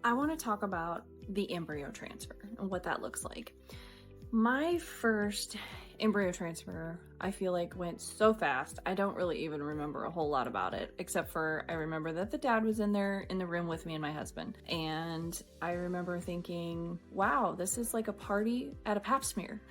I want to talk about the embryo transfer and what that looks like. My first embryo transfer, I feel like went so fast. I don't really even remember a whole lot about it, except for I remember that the dad was in there in the room with me and my husband. And I remember thinking, wow, this is like a party at a pap smear.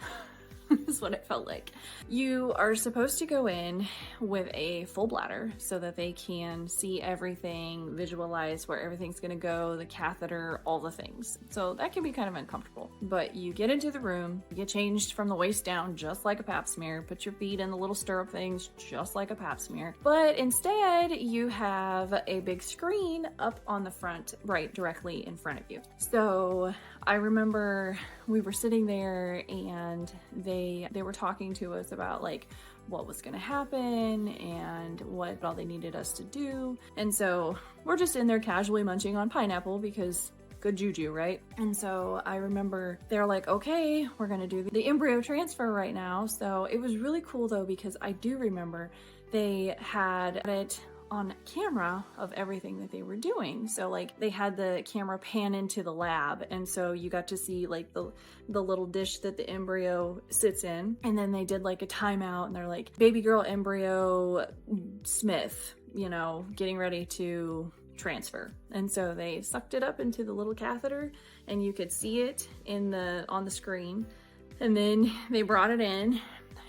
Is what it felt like. You are supposed to go in with a full bladder so that they can see everything, visualize where everything's gonna go, the catheter, all the things. So that can be kind of uncomfortable. But you get into the room, you get changed from the waist down just like a pap smear, put your feet in the little stirrup things just like a pap smear. But instead, you have a big screen up on the front, right directly in front of you. So I remember we were sitting there and they were talking to us about like what was going to happen and what all they needed us to do. And so we're just in there casually munching on pineapple because good juju, right? And so I remember they're like, okay, we're going to do the embryo transfer right now. So it was really cool though, because I do remember they had it on camera of everything that they were doing. So like they had the camera pan into the lab, and so you got to see like the little dish that the embryo sits in. And then they did like a timeout and they're like, baby girl embryo Smith, you know, getting ready to transfer. And so they sucked it up into the little catheter and you could see it on the screen. And then they brought it in,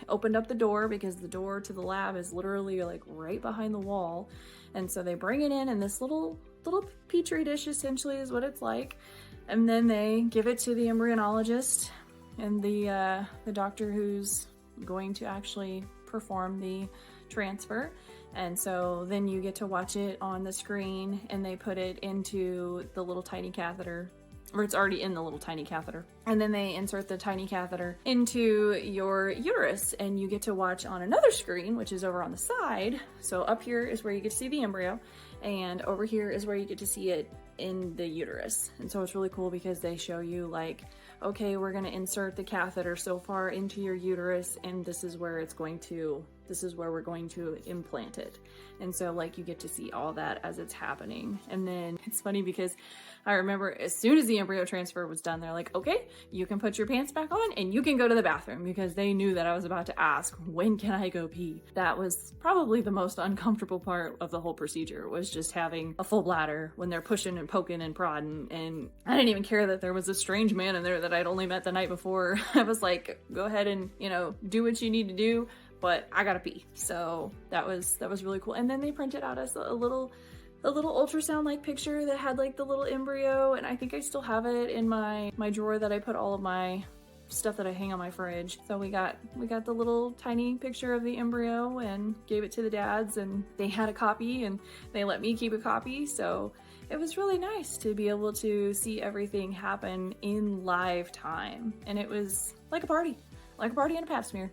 opened up the door because the door to the lab is literally like right behind the wall. And so they bring it in this little petri dish essentially is what it's like. And then they give it to the embryonologist and the doctor who's going to actually perform the transfer. And so then you get to watch it on the screen and they put it into the little tiny catheter, or it's already in the little tiny catheter. And then they insert the tiny catheter into your uterus and you get to watch on another screen, which is over on the side. So up here is where you get to see the embryo and over here is where you get to see it in the uterus. And so it's really cool because they show you like, okay, we're going to insert the catheter so far into your uterus and this is where we're going to implant it. And so like you get to see all that as it's happening. And then it's funny because I remember as soon as the embryo transfer was done, they're like, okay, you can put your pants back on and you can go to the bathroom, because they knew that I was about to ask, when can I go pee? That was probably the most uncomfortable part of the whole procedure, was just having a full bladder when they're pushing and poking and prodding. And I didn't even care that there was a strange man in there that I'd only met the night before. I was like, go ahead and, you know, do what you need to do, but I gotta pee. So that was really cool. And then they printed out us a little ultrasound like picture that had like the little embryo, and I think I still have it in my drawer that I put all of my stuff that I hang on my fridge. So we got the little tiny picture of the embryo and gave it to the dads, and they had a copy and they let me keep a copy. So it was really nice to be able to see everything happen in live time, and it was like a party and a pap smear.